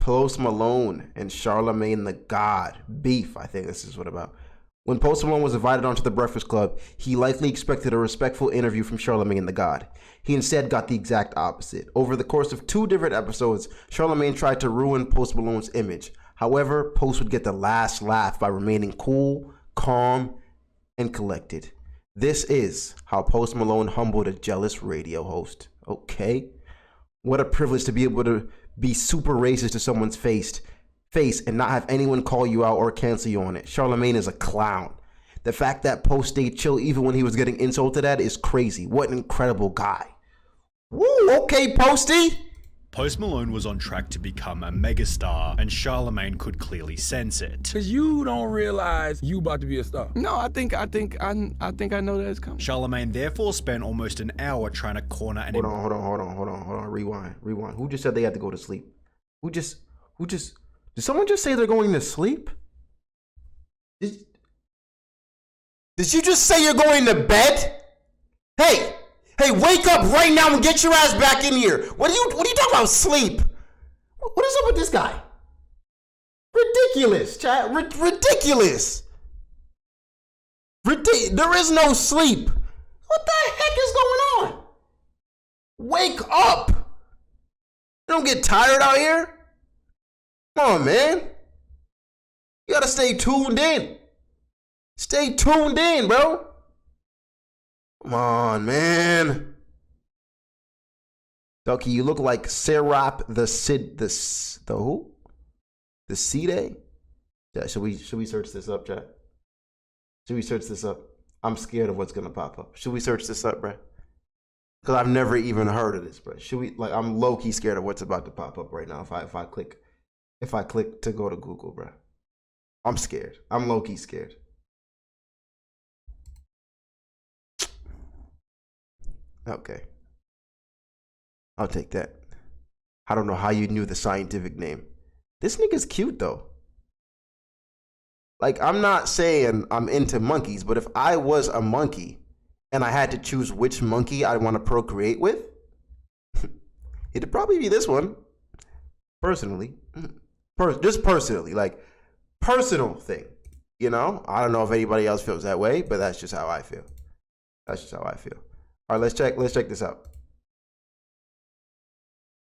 Post Malone and Charlagmagne the God. Beef, I think this is what about. When Post Malone was invited onto the Breakfast Club, he likely expected a respectful interview from Charlagmagne the God. He instead got the exact opposite. Over the course of 2 different episodes, Charlagmagne tried to ruin Post Malone's image. However, Post would get the last laugh by remaining cool, calm, and collected. This is how Post Malone humbled a jealous radio host. Okay? What a privilege to be able to be super racist to someone's face and not have anyone call you out or cancel you on it. Charlagmagne is a clown. The fact that Post stayed chill even when he was getting insulted at is crazy. What an incredible guy. Woo, okay, Posty. Post Malone was on track to become a megastar, and Charlagmagne could clearly sense it. Cause you don't realize you about to be a star. No, I think I know that it's coming. Charlagmagne therefore spent almost an hour trying to corner and— Hold on. Rewind. Who just said they had to go to sleep? Did someone just say they're going to sleep? Did you just say you're going to bed? Hey, wake up right now and get your ass back in here. What are you talking about sleep? What is up with this guy? Ridiculous, chat. Ridiculous. There is no sleep. What the heck is going on? Wake up. You don't get tired out here? Come on, man. You gotta stay tuned in. Stay tuned in, bro. Come on, man. Ducky, you look like Serap the who? The Cide? Yeah, should we search this up, chat? Should we search this up? I'm scared of what's gonna pop up. Should we search this up, bro? Because I've never even heard of this, bro. Should we, I'm low-key scared of what's about to pop up right now if I click to go to Google, bro. I'm scared. I'm low-key scared. Okay. I'll take that. I don't know how you knew the scientific name. This nigga's cute, though. Like, I'm not saying I'm into monkeys, but if I was a monkey and I had to choose which monkey I want to procreate with, it'd probably be this one. Personally. Just personally. Like, personal thing. You know? I don't know if anybody else feels that way, but that's just how I feel. All right, let's check this out.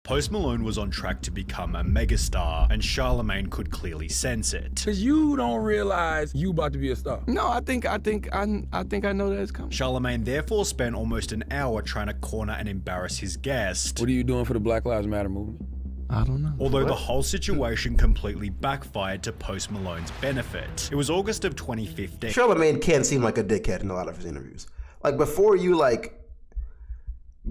Post Malone was on track to become a megastar, and Charlagmagne could clearly sense it. Cause you don't realize you about to be a star. No, I think I know that it's coming. Charlagmagne therefore spent almost an hour trying to corner and embarrass his guest. What are you doing for the Black Lives Matter movement? I don't know. Although the whole situation completely backfired to Post Malone's benefit. It was August of 2015. Charlagmagne can seem like a dickhead in a lot of his interviews. Like, before you,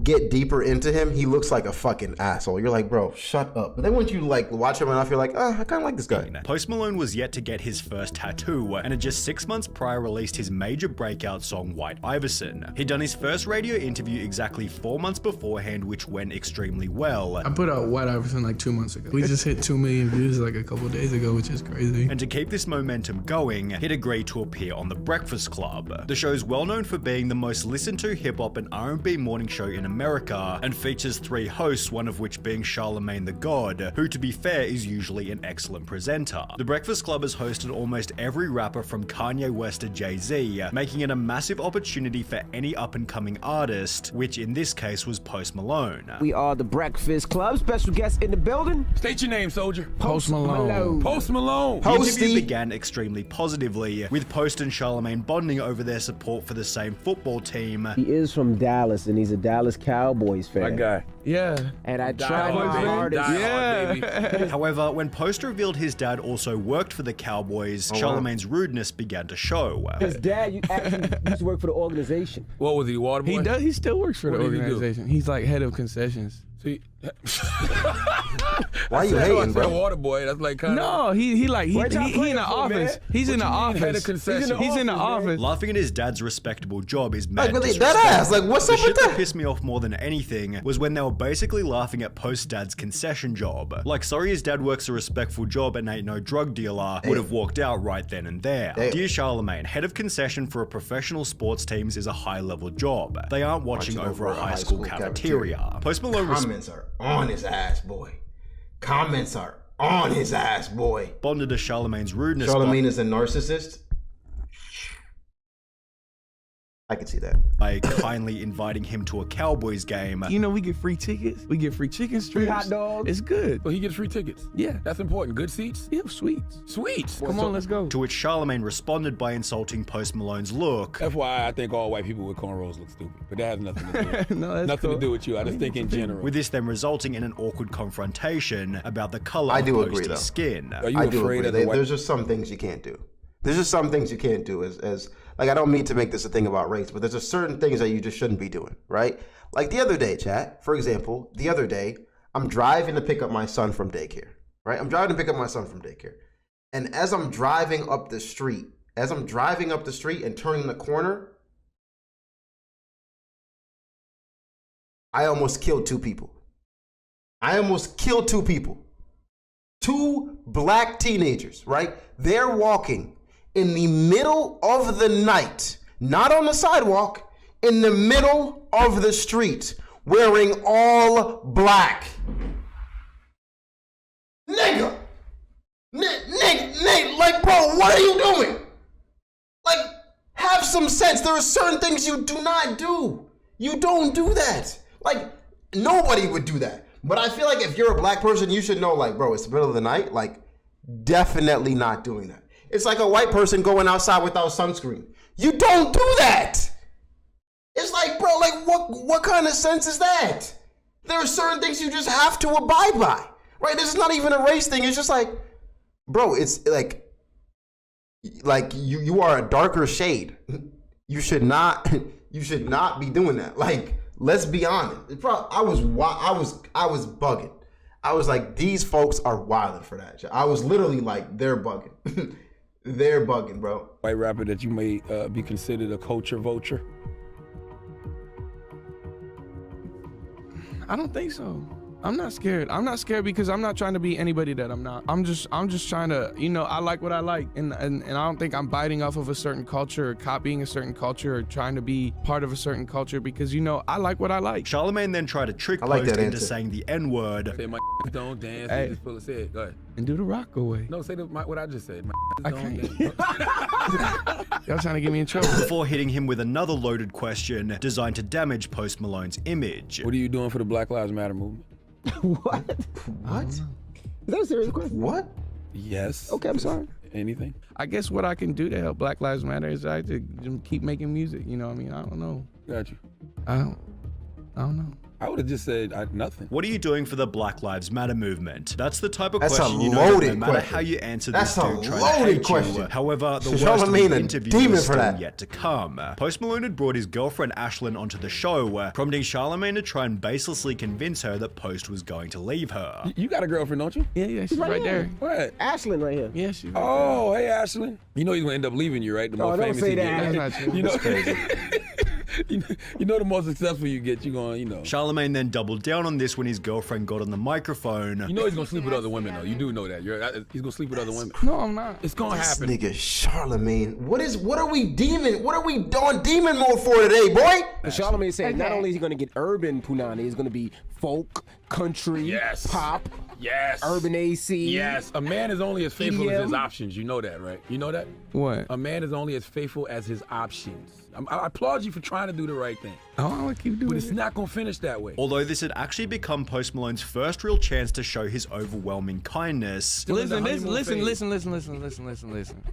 get deeper into him, he looks like a fucking asshole. You're like, bro, shut up. But then once you watch him enough, you're like, I kind of like this guy. Post Malone was yet to get his first tattoo, and had just 6 months prior released his major breakout song, White Iverson. He'd done his first radio interview exactly 4 months beforehand, which went extremely well. I put out White Iverson 2 months ago. We just hit 2 million views a couple days ago, which is crazy. And to keep this momentum going, he'd agreed to appear on The Breakfast Club. The show's well known for being the most listened to hip-hop and R&B morning show in America, and features 3 hosts, one of which being Charlagmagne the God, who, to be fair, is usually an excellent presenter. The Breakfast Club has hosted almost every rapper from Kanye West to Jay-Z, making it a massive opportunity for any up-and-coming artist, which in this case was Post Malone. We are the Breakfast Club, special guest in the building. State your name, soldier. Post Malone. Post Malone. The interview began extremely positively, with Post and Charlagmagne bonding over their support for the same football team. He is from Dallas, and he's a Dallas Cowboys fan. My guy. Yeah. And I tried my hardest. Yeah. However, when Post revealed his dad also worked for the Cowboys, Charlamagne's rudeness began to show. His dad actually used to work for the organization. What was he, water boy? He still works for the organization. He's head of concessions. Why are you hating, bro? Water boy. That's no. He in the office. He's in the office. He's in the office. Laughing at his dad's respectable job is mad really, that ass. What's up with that? The shit that pissed me off more than anything was when they were basically laughing at Post's dad's concession job. Sorry, his dad works a respectful job and ain't no drug dealer. Would have walked out right then and there. Dear Charlagmagne, head of concession for a professional sports teams is a high-level job. They aren't watching over a high school cafeteria. Post Malone Comments are on his ass, boy. Comments are on his ass, boy. Responded to Charlamagne's rudeness. Charlamagne is a narcissist. I can see that. By kindly inviting him to a Cowboys game. You know, we get free tickets. We get free chicken strips. Free hot dogs. It's good. So he gets free tickets. Yeah. That's important. Good seats? Yeah, sweets. Sweets. Come on, let's go. To which Charlamagne responded by insulting Post Malone's look. FYI, I think all white people with cornrows look stupid, but that has nothing to do with it. No, that's nothing cool. to do with you. I just think in general. With this then resulting in an awkward confrontation about the color of Posty's skin. Are you I do afraid agree. of the white? There's just some things you can't do. There's just some things you can't do as like, I don't mean to make this a thing about race, but there's just certain things that you just shouldn't be doing, right? Like the other day, chat, for example, the other day, I'm driving to pick up my son from daycare, right? I'm driving to pick up my son from daycare. And as I'm driving up the street and turning the corner, I almost killed two people. Two black teenagers, right? They're walking in the middle of the night, not on the sidewalk, in the middle of the street, wearing all black. Nigga, like, bro, what are you doing? Like, have some sense. There are certain things you do not do. You don't do that. Like, nobody would do that. But I feel like if you're a black person, you should know, like, bro, it's the middle of the night. Like, definitely not doing that. It's like a white person going outside without sunscreen. You don't do that. It's like, bro, like, what kind of sense is that? There are certain things you just have to abide by, right? This is not even a race thing. It's just like, bro, it's like you are a darker shade. You should not be doing that. Like, let's be honest. Bro, I was bugging. I was like, these folks are wilding for that. I was literally like, they're bugging. They're bugging, bro. White rapper that you may be considered a culture vulture? I don't think so. I'm not scared. I'm not scared because I'm not trying to be anybody that I'm not. I'm just trying to, you know, I like what I like. And I don't think I'm biting off of a certain culture or copying a certain culture or trying to be part of a certain culture because, you know, I like what I like. Charlamagne then tried to trick Post into saying the N-word. Say my don't dance, Hey. just pull it, say it. Go ahead. And do the rock away. No, say what I just said. I Don't can't. dance. Y'all trying to get me in trouble. Before hitting him with another loaded question designed to damage Post Malone's image. What are you doing for the Black Lives Matter movement? What? Is that a serious question? What? Yes. Okay, I'm sorry. Anything? I guess what I can do to help Black Lives Matter is I to keep making music. You know what I mean? I don't know. Got you. I don't know. I would have just said nothing. What are you doing for the Black Lives Matter movement? That's the type of That's question a you know loaded no matter question. how you answer That's this a dude trying to loaded hate question. you. However, the So worst of Charlamagne the a interview demon is for still that. yet to come. Post Malone had brought his girlfriend Ashlyn onto the show, prompting Charlamagne to try and baselessly convince her that Post was going to leave her. You got a girlfriend, don't you? Yeah, she's right there. What? Ashlyn right here. Yeah, she's right Oh, hey, Ashlyn. You know he's gonna end up leaving you, right? The more don't famous say he that. gets. That's not true. You know, That's crazy. you know the more successful you get, you're going, Charlamagne then doubled down on this when his girlfriend got on the microphone. You know he's gonna sleep with other women, though. You do know that. He's gonna sleep with other women. No, I'm not. It's gonna This happen. nigga Charlamagne. What are we on demon mode for today, boy? But Charlamagne said not only is he going to get urban punani, he's going to be folk, country, Yes. pop, Yes. urban AC. Yes. A man is only as faithful as his EDM. options. You know that, right? You know that? What? A man is only as faithful as his options. I applaud you for trying to do the right thing, Oh, I'm gonna keep doing but it's it. not gonna finish that way. Although this had actually become Post Malone's first real chance to show his overwhelming kindness. Listen.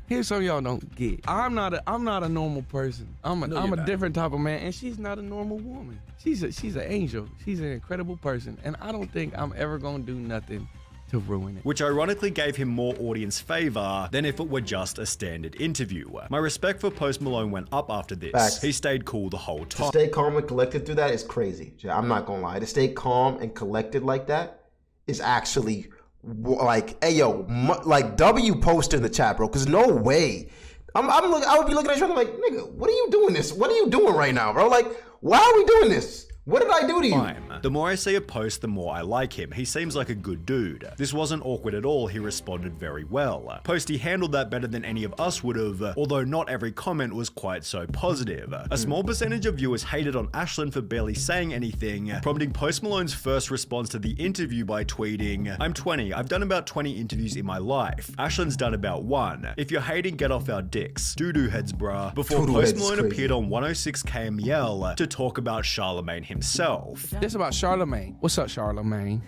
Here's something y'all don't get. I'm not a normal person. I'm you're a not. different type of man, and she's not a normal woman. She's an angel. She's an incredible person, and I don't think I'm ever gonna do nothing to ruin it. Which ironically gave him more audience favor than if it were just a standard interview. My respect for Post Malone went up after this. Facts. He stayed cool the whole To time. stay calm and collected through that is crazy. I'm not gonna lie. To stay calm and collected like that is actually like, hey yo, like W post in the chat, bro. Cause no way. I would be looking at you. I'm like, nigga, what are you doing this? What are you doing right now, bro? Like, why are we doing this? What did I do to you? The more I see a post, the more I like him. He seems like a good dude. This wasn't awkward at all. He responded very well. Posty handled that better than any of us would have, although not every comment was quite so positive. A small percentage of viewers hated on Ashlyn for barely saying anything, prompting Post Malone's first response to the interview by tweeting, "I'm 20. I've done about 20 interviews in my life. Ashlyn's done about 1. If you're hating, get off our dicks. Doo-doo heads, bruh." Before Doo-doo Post heads Malone crazy. appeared on 106 KMEL to talk about Charlagmagne himself. This about Charlamagne. What's up, Charlamagne?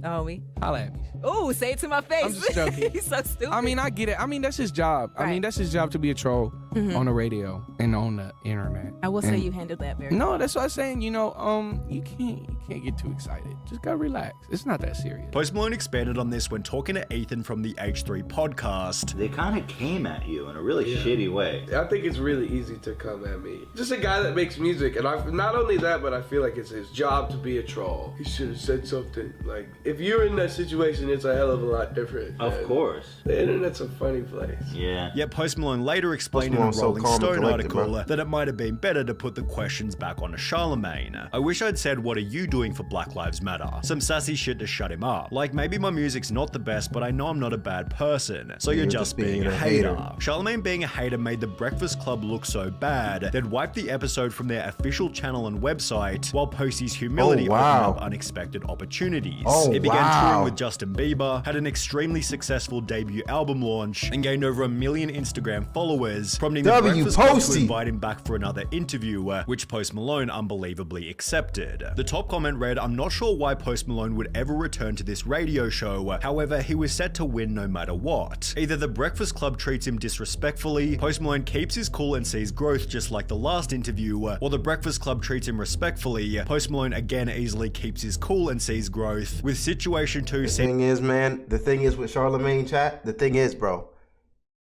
Homie. Holla at me. Ooh, say it to my face. I'm just joking. He's so stupid. I mean, I get it. I mean, that's his job. I mean, Right. that's his job to be a troll on the radio and on the internet. I will say And- you handled that very No, that's what I'm saying. You know, you can't get too excited. Just gotta relax. It's not that serious. Post Malone expanded on this when talking to Ethan from the H3 podcast. They kind of came at you in a really shitty way. I think it's really easy to come at me. Just a guy that makes music, and not only that, but I feel like it's his job to be a troll. He should have said something. Like, if you're in that situation, it's a hell of a lot different. Of And course. The internet's a funny place. Yeah. Yet Post Malone later explained in a Malone's so Rolling calm and Stone collected, article bro. that it might have been better to put the questions back onto Charlamagne. "I wish I'd said, what are you doing for Black Lives Matter? Some sassy shit to shut him up. Like, maybe my music's not the best, but I know I'm not a bad person. So you're just being a hater." Charlamagne being a hater made the Breakfast Club look so bad, they'd wiped the episode from their official channel and website, while Posty's humility Oh, wow. opened up unexpected opportunities. Oh, It began wow. touring with Justin Bieber, had an extremely successful debut album launch, and gained over 1 million Instagram followers, prompting the W Breakfast Club to Posty. invite him back for another interview, which Post Malone unbelievably accepted. The top comment read, "I'm not sure why Post Malone would ever return to this radio show, however, he was set to win no matter what. Either the Breakfast Club treats him disrespectfully, Post Malone keeps his cool and sees growth just like the last interview, or the Breakfast Club treats him respectfully, Post Malone again easily keeps his cool and sees growth, with Situation 2 The thing is, man, the thing is with Charlamagne, chat, the thing is, bro,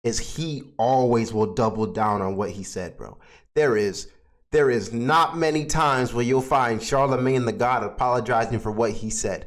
is he always will double down on what he said, bro. There is not many times where you'll find Charlamagne the God apologizing for what he said.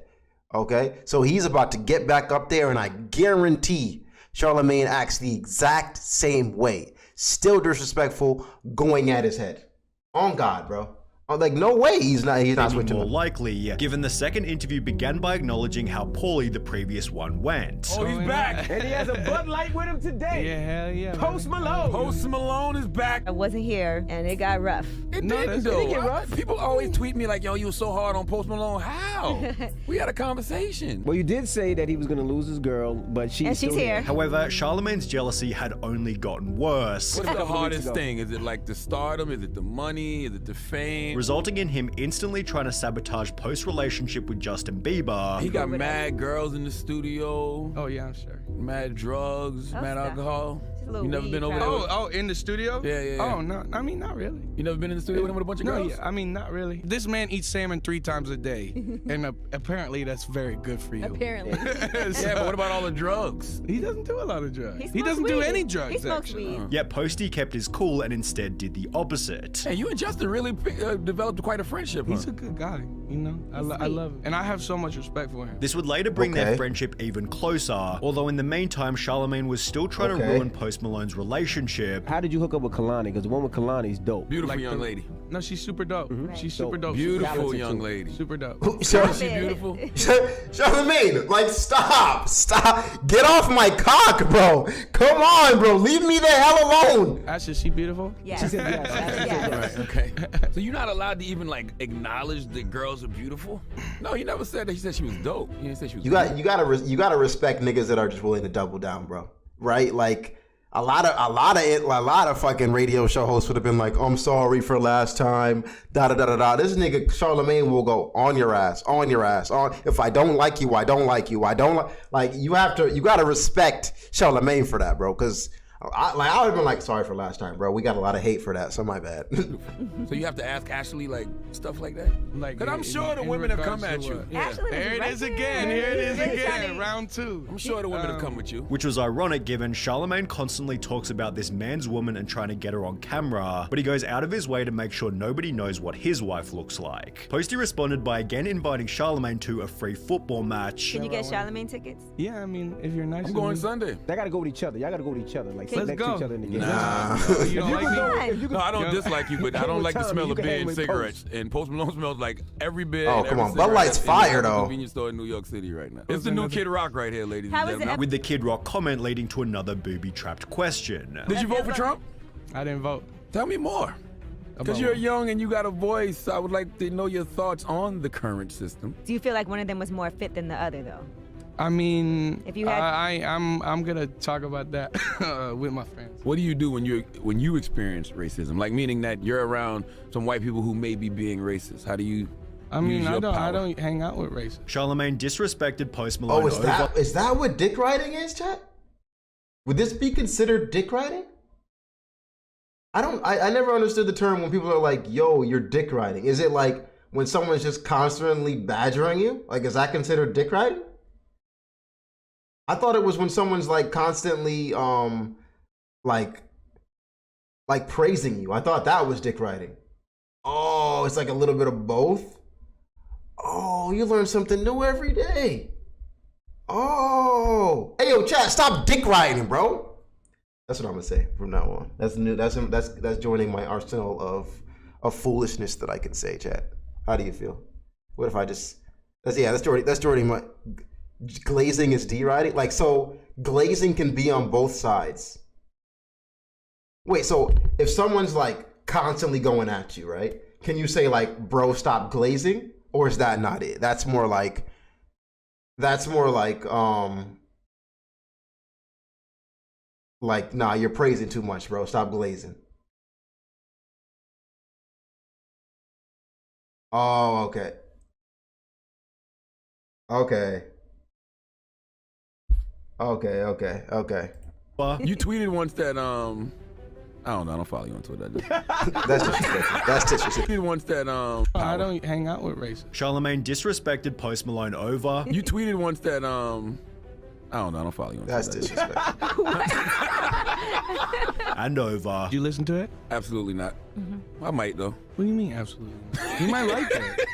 Okay? So he's about to get back up there, and I guarantee Charlamagne acts the exact same way. Still disrespectful, going at his head. On God, bro. I'm like, no way he's not switching more up. likely, given the second interview began by acknowledging how poorly the previous one went. Oh, he's back. And he has a Bud Light with him today. Yeah, hell yeah. Post Malone. Post Malone is back. I wasn't here, and it got rough. It No, didn't that's- though. it didn't get rough. People always tweet me like, "Yo, you were so hard on Post Malone." How? We had a conversation. Well, you did say that he was gonna lose his girl, but she's And she's still here. However, Charlamagne's jealousy had only gotten worse, What is the Couple weeks hardest ago. thing? Is it like the stardom? Is it the money? Is it the fame? resulting in him instantly trying to sabotage Post's relationship with Justin Bieber. He got mad girls in the studio, Oh yeah, I'm sure. mad drugs, Oh, mad stop. alcohol. a little You never weed been over there? crowd. Oh, in the studio? Yeah, yeah, yeah. Oh no, I mean not really. You never been in the studio with him with a bunch of No, girls? yeah, I mean not really. This man eats salmon 3 times a day, and apparently that's very good for you. Apparently. Yeah, but what about all the drugs? He doesn't do a lot of drugs. He smokes doesn't do weed. any drugs. He smokes actually. weed. Yet Posty kept his cool and instead did the opposite. Hey, you and Justin really developed quite a friendship, huh? He's a good guy, you know. I sweet. love him, and I have so much respect for him. This would later bring Okay. their friendship even closer, although in the meantime, Charlamagne was still trying to Okay. ruin Post Malone's relationship. How did you hook up with Kalani? Because the one with Kalani is dope. Beautiful Like young the- lady. No, she's super dope. She's super dope. Beautiful talented, young too. lady. Super dope. Char- Is she beautiful? Charlamagne, like stop, get off my cock, bro. Come on, bro, leave me the hell alone. Ashley, is she beautiful? Yes. She said yes. Yes. Right, okay. So you're not allowed to even like acknowledge that girls are beautiful? No, he never said that. He said she was dope. He didn't say she was You gotta respect niggas that are just willing to double down, bro. Right? Like a lot of fucking radio show hosts would have been like, I'm sorry for last time. Da da da da da. This nigga Charlamagne will go on your ass. If I don't like you, I don't like you. I don't like you gotta respect Charlamagne for that, bro. Cause I would have been like, sorry for last time, bro. We got a lot of hate for that, so my bad. So you have to ask Ashley like stuff like that? Like, Because I'm in- sure the in women have come regards at to you. what? Yeah. Ashley was There it right is there. again. Here it is Really again. funny. Round 2. I'm sure the women have come with you. Which was ironic given Charlamagne constantly talks about this man's woman and trying to get her on camera, but he goes out of his way to make sure nobody knows what his wife looks like. Posty responded by again inviting Charlamagne to a free football match. Can you get Charlamagne tickets? Yeah, I mean, if you're nice. I'm to going me. Sunday. They gotta go with each other. Y'all gotta go with each other. Like sit Let's next to go. each other in the game. You don't like me? No, I don't dislike you, but I don't like the Tommy, smell you of can beer hang and with cigarettes. And Post Malone smells like every beer. Oh, and come every on. Bud cigarette Light's that's in fire, every though. Convenience store in New York City right now. It's the new Kid Rock right here, ladies How and is it gentlemen. With the Kid Rock comment leading to another booby-trapped question. Did you vote for Trump? I didn't vote. Tell me more. Because About you're what? young and you got a voice, I would like to know your thoughts on the current system. Do you feel like one of them was more fit than the other, though? I mean, If you had- I'm gonna talk about that with my friends. What do you do when you experience racism? Like meaning that you're around some white people who may be being racist. How do you I mean, use I your don't power? hang out with racists. Charlamagne disrespected Post Malone Oh, over... is that what dick riding is, chat? Would this be considered dick riding? I never understood the term when people are like, yo, you're dick riding. Is it like when someone's just constantly badgering you? Like, is that considered dick riding? I thought it was when someone's like constantly like praising you. I thought that was dick riding. Oh, it's like a little bit of both. Oh, you learn something new every day. Oh, hey yo, chat, stop dick riding, bro. That's what I'm gonna say from now on. That's new. That's joining my arsenal of foolishness that I can say, chat. How do you feel? What if I just? That's joining my. Glazing is deriding? Like, so glazing can be on both sides. Wait, so if someone's like constantly going at you, right? Can you say like, bro, stop glazing? Or is that not it? That's more like nah, you're praising too much, bro. Stop glazing. Oh, okay. Okay. You tweeted once that I don't know, I don't follow you on Twitter. That's disrespectful. That's disrespectful. You tweeted once that I don't hang out with racists. Charlamagne disrespected Post Malone over... You tweeted once that I don't know, I don't follow you on That's Twitter. disrespectful. and over... Did you listen to it? Absolutely not. I might though. What do you mean, absolutely? You might like it.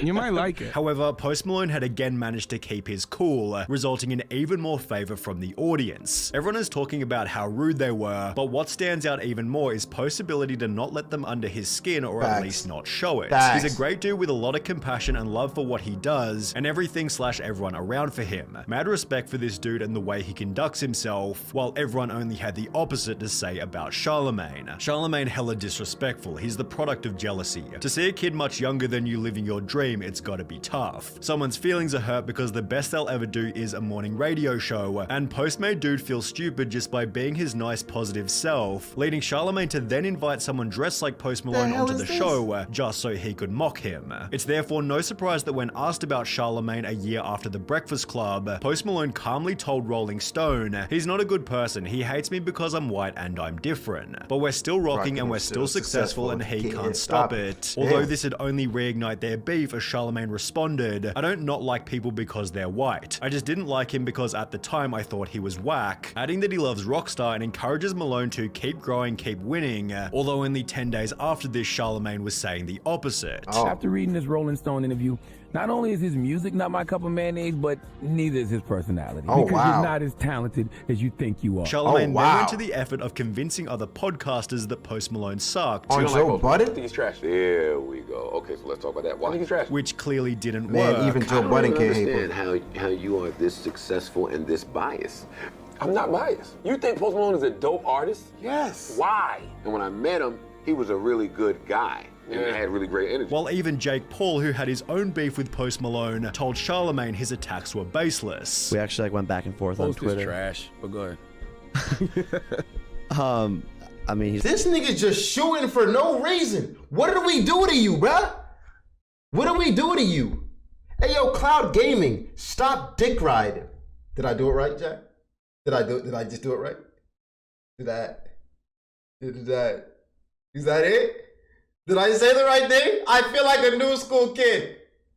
You might like it. However, Post Malone had again managed to keep his cool, resulting in even more favor from the audience. Everyone is talking about how rude they were, but what stands out even more is Post's ability to not let them under his skin, or at least not show it. Facts. He's a great dude with a lot of compassion and love for what he does, and everything/everyone around for him. Mad respect for this dude and the way he conducts himself, while everyone only had the opposite to say about Charlamagne. Charlamagne hella disrespectful. He's the product of jealousy. To see a kid much younger than you living your dream, it's gotta be tough. Someone's feelings are hurt because the best they'll ever do is a morning radio show, and Post made dude feel stupid just by being his nice positive self, leading Charlamagne to then invite someone dressed like Post Malone onto the show just so he could mock him. It's therefore no surprise that when asked about Charlamagne a year after The Breakfast Club, Post Malone calmly told Rolling Stone, "He's not a good person, he hates me because I'm white and I'm different. But we're still rocking and we're still successful and he can't stop it." Although this would only reignite their beef, as Charlamagne responded, "I don't not like people because they're white. I just didn't like him because at the time I thought he was whack," adding that he loves Rockstar and encourages Malone to keep growing, keep winning, although only 10 days after this Charlamagne was saying the opposite. After reading this Rolling Stone interview, not only is his music not my cup of mayonnaise, but neither is his personality. Because you're not as talented as you think you are. Charlamagne then went to the effort of convincing other podcasters that Post Malone sucked. On Joe Budden? I think he's trash. There we go. Okay, so let's talk about that. Why? I think he's trash. Which clearly didn't Man, work. even Joe Budden can't hate understand how you are this successful and this biased. I'm not biased. You think Post Malone is a dope artist? Yes. Why? And when I met him, he was a really good guy. And had really great energy. While even Jake Paul, who had his own beef with Post Malone, told Charlamagne his attacks were baseless. We actually went back and forth on Twitter. Post is trash, but go ahead. I mean, this nigga's just shooting for no reason. What did we do to you, bruh? What did we do to you? Hey, yo, Cloud Gaming, stop dick riding. Did I do it right, Jack? Did I just do it right? Is that it? Did I say the right thing? I feel like a new school kid.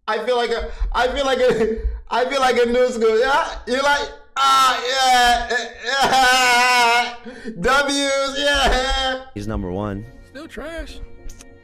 I feel like a new school. Yeah, you like? Yeah. W's, yeah. He's number one. Still trash.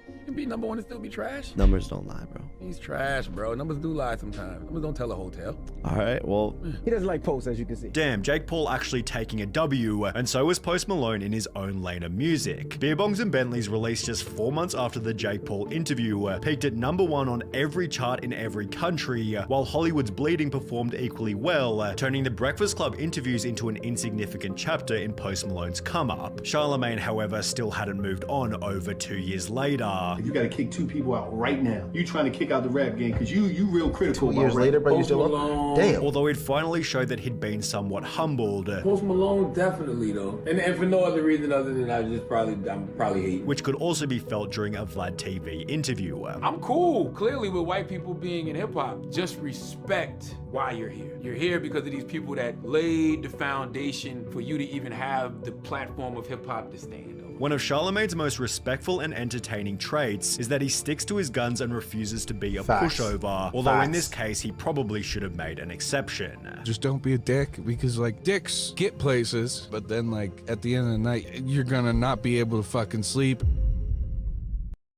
You can be number one and still be trash. Numbers don't lie, bro. He's trash, bro. Numbers do lie sometimes. Numbers don't tell a hotel. All right, well. He doesn't like posts, as you can see. Damn, Jake Paul actually taking a W, and so was Post Malone in his own lane of music. Beer Bongs and Bentleys released just 4 months after the Jake Paul interview, peaked at #1 on every chart in every country, while Hollywood's Bleeding performed equally well, turning the Breakfast Club interviews into an insignificant chapter in Post Malone's come-up. Charlagmagne, however, still hadn't moved on over 2 years later. You gotta kick 2 people out right now. You trying to kick out the rap game because you real critical. 2 years later, bro, you still up? Damn. Although it finally showed that he'd been somewhat humbled. Post Malone, definitely though, and for no other reason other than I'm probably hating. Which could also be felt during a Vlad TV interview. I'm cool, clearly, with white people being in hip hop. Just respect why you're here. You're here because of these people that laid the foundation for you to even have the platform of hip hop to stand on. One of Charlamagne's most respectful and entertaining traits is that he sticks to his guns and refuses to be a pushover, although in this case he probably should have made an exception. Just don't be a dick, because like dicks get places, but then like at the end of the night you're gonna not be able to fucking sleep.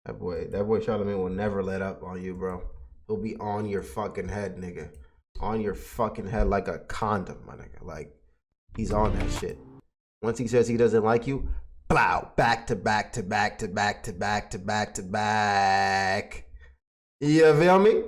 That boy Charlamagne will never let up on you, bro. He'll be on your fucking head, nigga. On your fucking head like a condom, my nigga. Like, he's on that shit. Once he says he doesn't like you, plow, back to back to back to back to back to back to back. You feel me?